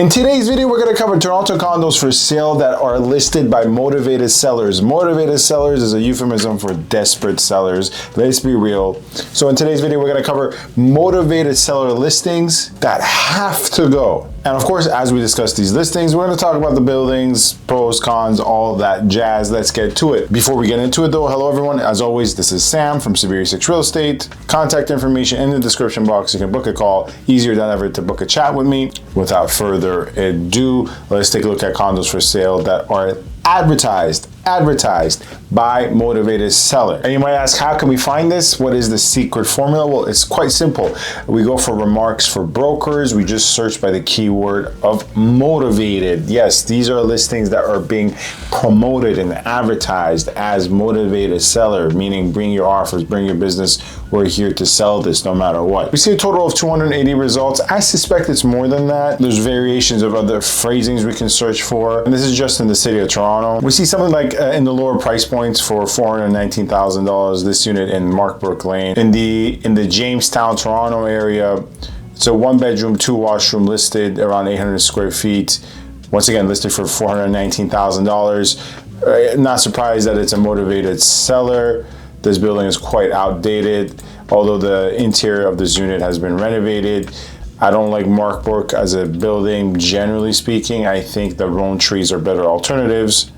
In today's video, we're going to cover Toronto condos for sale that are listed by motivated sellers. Motivated sellers is a euphemism for desperate sellers. Let's be real. So in today's video, we're going to cover motivated seller listings that have to go. And of course, as we discuss these listings, we're going to talk about the buildings, pros, cons, all that jazz. Let's get to it. Before we get into it though, hello everyone. As always, this is Sam from SaberiSixRealEstate. Contact information in the description box. You can book a call. Easier than ever to book a chat with me. Without further ado, let's take a look at condos for sale that are advertised by motivated seller. And you might ask, how can we find this? What is the secret formula? Well, it's quite simple. We go for remarks for brokers. We just search by the keyword of motivated. Yes, these are listings that are being promoted and advertised as motivated seller, meaning bring your offers, bring your business. We're here to sell this no matter what. We see a total of 280 results. I suspect it's more than that. There's variations of other phrasings we can search for. And this is just in the city of Toronto. We see something like in the lower price points for $419,000, this unit in Markbrook Lane. In the Jamestown, Toronto area, it's a 1-bedroom, 2-washroom listed around 800 square feet. Once again, listed for $419,000. Not surprised that it's a motivated seller. This building is quite outdated, although the interior of this unit has been renovated. I don't like Markbrook as a building, generally speaking. I think the Roan trees are better alternatives.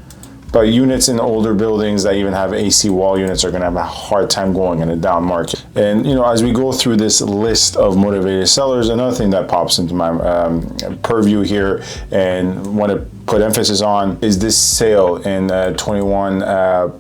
But units in older buildings that even have AC wall units are going to have a hard time going in a down market. And you know, as we go through this list of motivated sellers, another thing that pops into my purview here and want to put emphasis on is this sale in 21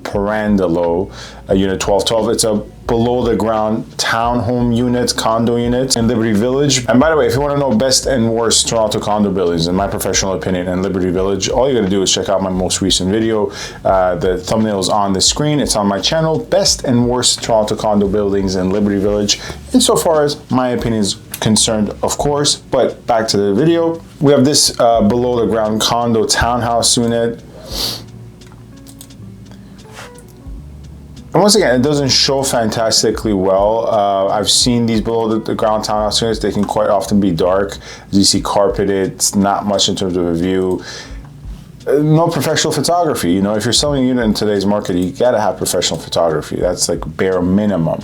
Perandalo, unit 1212. It's a below the ground townhome unit, condo unit in Liberty Village. And by the way, if you want to know best and worst Toronto condo buildings, in my professional opinion, in Liberty Village, all you got to do is check out my most recent video. The thumbnail is on the screen. It's on my channel, best and worst Toronto condo buildings in Liberty Village, insofar as my opinion is concerned, of course. But back to the video. We have this below the ground condo townhouse unit. And once again, it doesn't show fantastically well. I've seen these below the ground townhouse units. They can quite often be dark. As you see, carpeted, it's not much in terms of a view. No professional photography. You know, if you're selling a unit in today's market, you gotta have professional photography. That's like bare minimum.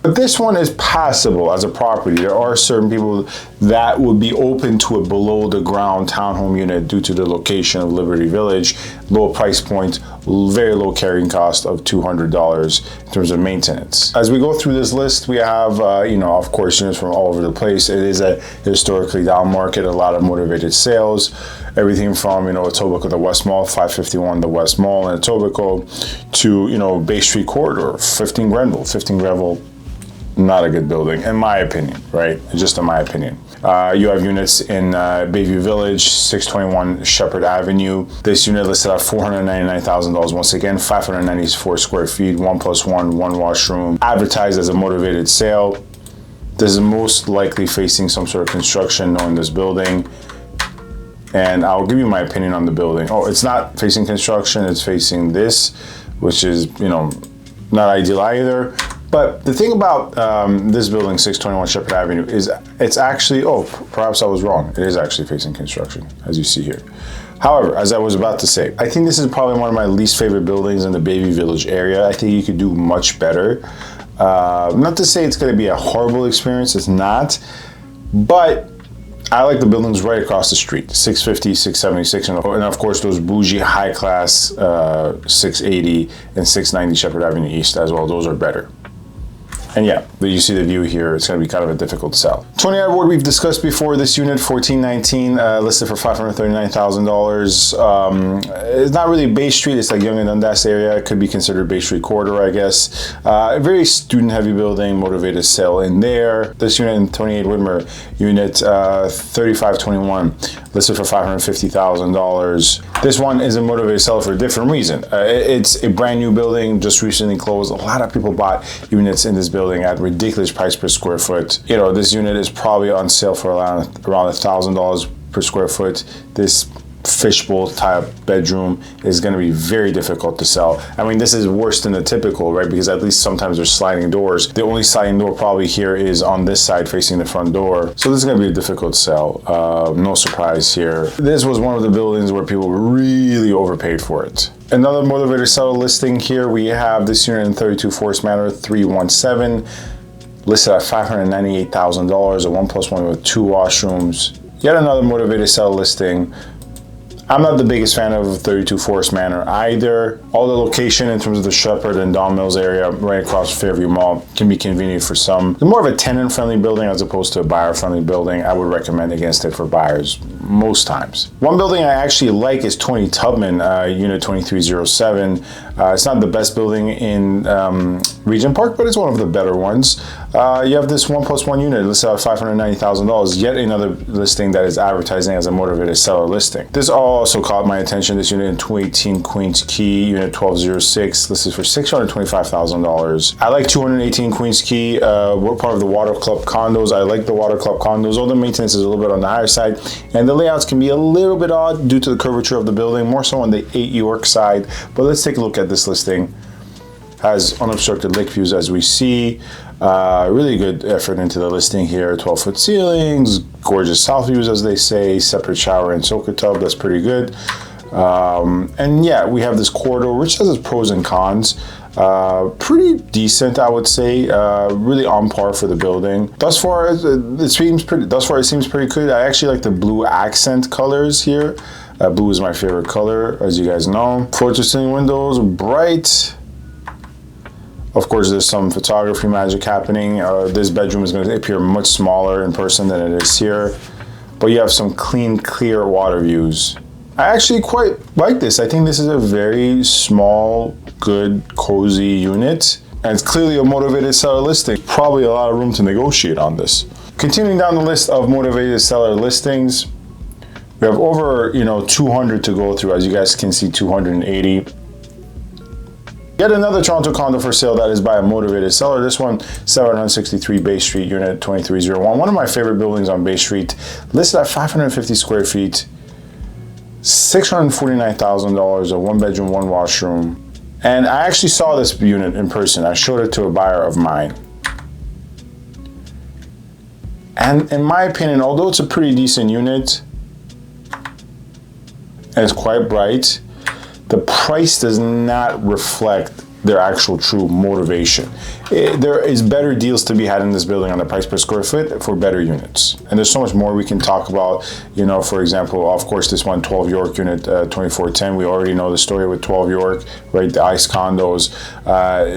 But this one is passable as a property. There are certain people that would be open to a below the ground townhome unit due to the location of Liberty Village, low price point, very low carrying cost of $200 in terms of maintenance. As we go through this list, we have, you know, of course, units from all over the place. It is a historically down market, a lot of motivated sales. Everything from, you know, Etobicoke, the West Mall, 551, the West Mall in Etobicoke, to, you know, Bay Street Corridor, 15 Grenville, not a good building, in my opinion, right? Just in my opinion. You have units in Bayview Village, 621 Sheppard Avenue. This unit listed at $499,000. Once again, 594 square feet, 1+1, 1 washroom. Advertised as a motivated sale. This is most likely facing some sort of construction, knowing this building. And I'll give you my opinion on the building. Oh, it's not facing construction, it's facing this, which is, you know, not ideal either. But the thing about this building, 621 Sheppard Avenue, is it's actually, oh, perhaps I was wrong. It is actually facing construction, as you see here. However, as I was about to say, I think this is probably one of my least favorite buildings in the Bayview Village area. I think you could do much better. Not to say it's going to be a horrible experience, it's not. But I like the buildings right across the street, 650, 676, and of course those bougie high-class 680 and 690 Sheppard Avenue East as well. Those are better. And yeah, but you see the view here, it's going to be kind of a difficult sell. 20 Edward, we've discussed before. This unit, 1419, listed for $539,000. It's not really Bay Street, it's like Yonge and Dundas area. It could be considered Bay Street Corridor, I guess. A very student-heavy building, motivated sale in there. This unit in 28 Whitmer, unit 3521, listed for $550,000. This one is a motivated seller for a different reason. It's a brand new building, just recently closed. A lot of people bought units in this building at ridiculous price per square foot. You know, this unit is probably on sale for around $1,000 per square foot. This fishbowl type bedroom is going to be very difficult to sell. I mean, this is worse than the typical, right? Because at least sometimes there's sliding doors. The only sliding door probably here is on this side facing the front door. So this is going to be a difficult sell. No surprise here. This was one of the buildings where people really overpaid for it. Another motivated seller listing here. We have this unit in 32 Forest Manor 317, listed at $598,000, a 1+1 with 2 washrooms. Yet another motivated seller listing. I'm not the biggest fan of 32 Forest Manor either. All the location in terms of the Sheppard and Don Mills area right across Fairview Mall can be convenient for some. It's more of a tenant-friendly building as opposed to a buyer-friendly building. I would recommend against it for buyers most times. One building I actually like is 20 Tubman, unit 2307. It's not the best building in Regent Park, but it's one of the better ones. You have this 1+1 unit listed at $590,000, yet another listing that is advertising as a motivated seller listing. This also caught my attention. This unit in 218 Queens Quay, unit 1206, listed for $625,000. I like 218 Queens Quay. We're part of the Water Club Condos. I like the Water Club Condos. All the maintenance is a little bit on the higher side, and the layouts can be a little bit odd due to the curvature of the building, more so on the 8 York side. But let's take a look at this listing. Has unobstructed lake views as we see. Really good effort into the listing here. 12-foot ceilings, gorgeous south views as they say, separate shower and soaker tub. That's pretty good. And yeah, we have this corridor which has its pros and cons. Pretty decent, I would say. Really on par for the building. Thus far, it seems pretty good. I actually like the blue accent colors here. Blue is my favorite color, as you guys know. Floor to ceiling windows, bright. Of course, there's some photography magic happening. This bedroom is going to appear much smaller in person than it is here. But you have some clean, clear water views. I actually quite like this. I think this is a very small, good, cozy unit. And it's clearly a motivated seller listing. Probably a lot of room to negotiate on this. Continuing down the list of motivated seller listings, we have over 200 to go through. As you guys can see, 280. Yet another Toronto condo for sale that is by a motivated seller. This one, 763 Bay Street, unit 2301. One of my favorite buildings on Bay Street, listed at 550 square feet, $649,000, a 1-bedroom, 1-washroom. And I actually saw this unit in person. I showed it to a buyer of mine. And in my opinion, although it's a pretty decent unit, and it's quite bright, the price does not reflect their actual true motivation. There is better deals to be had in this building on the price per square foot for better units. And there's so much more we can talk about. For example, of course, this one, 12 York unit, 2410. We already know the story with 12 York, right? The ICE condos,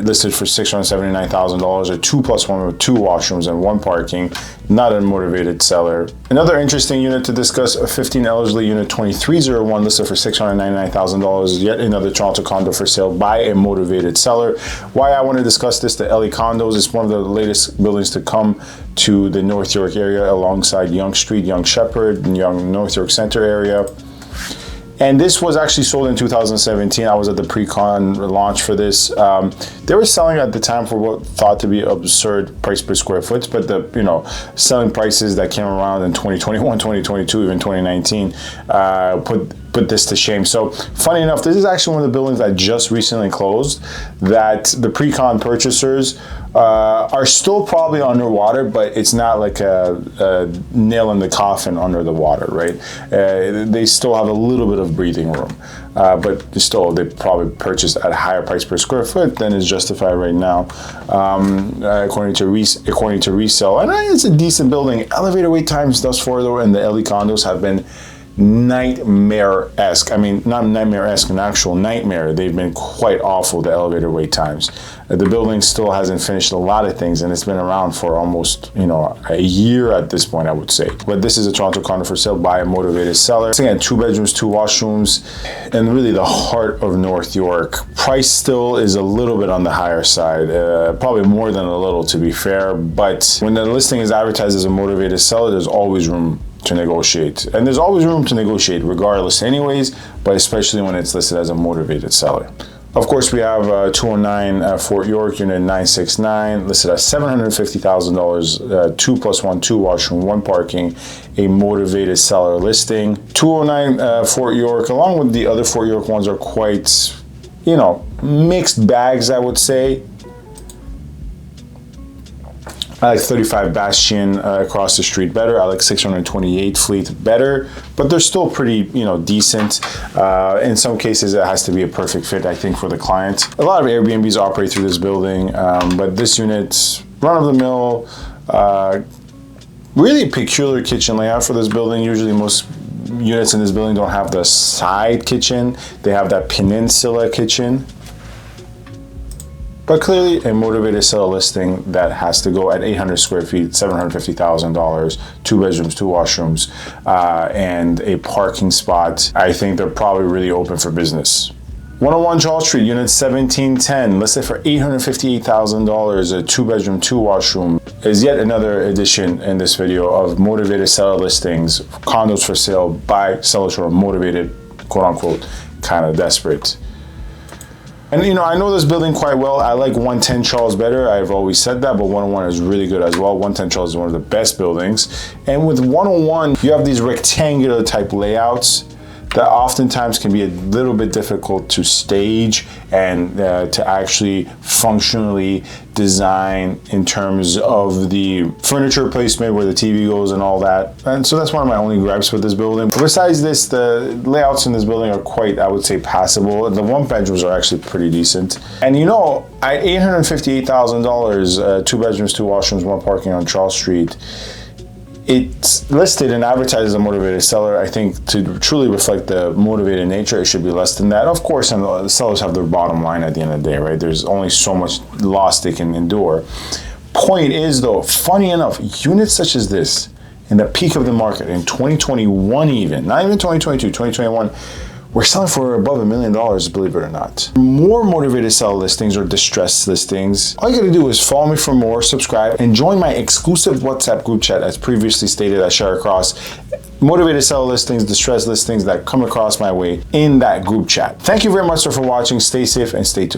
listed for $679,000, a 2+1 with 2 washrooms and 1 parking. Not a motivated seller. Another interesting unit to discuss, a 15 Ellerslie unit 2301, listed for $699,000. Yet another Toronto condo for sale by a motivated seller. Why I want to discuss this, the LE Condos is one of the latest buildings to come to the North York area alongside Yonge Street, Yonge Sheppard, and Yonge North York Center area. And this was actually sold in 2017. I was at the pre-con launch for this. They were selling at the time for what thought to be absurd price per square foot, but the selling prices that came around in 2021, 2022, even 2019 put this to shame. So funny enough, this is actually one of the buildings that just recently closed that the pre-con purchasers are still probably underwater, but it's not like a nail in the coffin under the water, right? They still have a little bit of breathing room, but still they probably purchased at a higher price per square foot than is justified right now, according to resale. And it's a decent building. Elevator wait times thus far though in the LE condos have been nightmare-esque. I mean, not nightmare-esque, an actual nightmare. They've been quite awful, the elevator wait times. The building still hasn't finished a lot of things, and it's been around for almost, a year at this point, I would say. But this is a Toronto condo for sale by a motivated seller. Again, 2 bedrooms, 2 washrooms, and really the heart of North York. Price still is a little bit on the higher side, probably more than a little to be fair, but when the listing is advertised as a motivated seller, there's always room to negotiate. And there's always room to negotiate regardless anyways, but especially when it's listed as a motivated seller. Of course, we have 209 Fort York, unit 969, listed at $750,000, 2+1, 2 washroom, 1 parking, a motivated seller listing. 209 Fort York, along with the other Fort York ones, are quite, you know, mixed bags, I would say. I like 35 Bastion across the street better. I like 628 Fleet better, but they're still pretty, you know, decent. In some cases, it has to be a perfect fit, I think, for the client. A lot of Airbnbs operate through this building, but this unit, run-of-the-mill, really peculiar kitchen layout for this building. Usually most units in this building don't have the side kitchen. They have that peninsula kitchen. But clearly a motivated seller listing that has to go at 800 square feet, $750,000, 2 bedrooms, 2 washrooms, and a parking spot. I think they're probably really open for business. 101 Charles Street, unit 1710, listed for $858,000, a 2 bedroom, 2 washroom, is yet another addition in this video of motivated seller listings, condos for sale by sellers who are motivated, quote unquote, kind of desperate. And you know, I know this building quite well. I like 110 Charles better. I've always said that, but 101 is really good as well. 110 Charles is one of the best buildings. And with 101, you have these rectangular type layouts that oftentimes can be a little bit difficult to stage and to actually functionally design in terms of the furniture placement where the TV goes and all that. And so that's one of my only gripes with this building. But besides this, the layouts in this building are quite, I would say, passable. The 1 bedrooms are actually pretty decent. And you know, at $858,000, 2 bedrooms, 2 washrooms, 1 parking on Charles Street, it's listed and advertised as a motivated seller. I think to truly reflect the motivated nature, it should be less than that. Of course, and the sellers have their bottom line at the end of the day, right? There's only so much loss they can endure. Point is though, funny enough, units such as this, in the peak of the market, in 2021 even, not even 2022, 2021, we're selling for above $1 million, believe it or not. More motivated seller listings or distressed listings, all you gotta do is follow me for more, subscribe, and join my exclusive WhatsApp group chat. As previously stated, I share across motivated seller listings, distressed listings that come across my way in that group chat. Thank you very much for watching. Stay safe and stay tuned.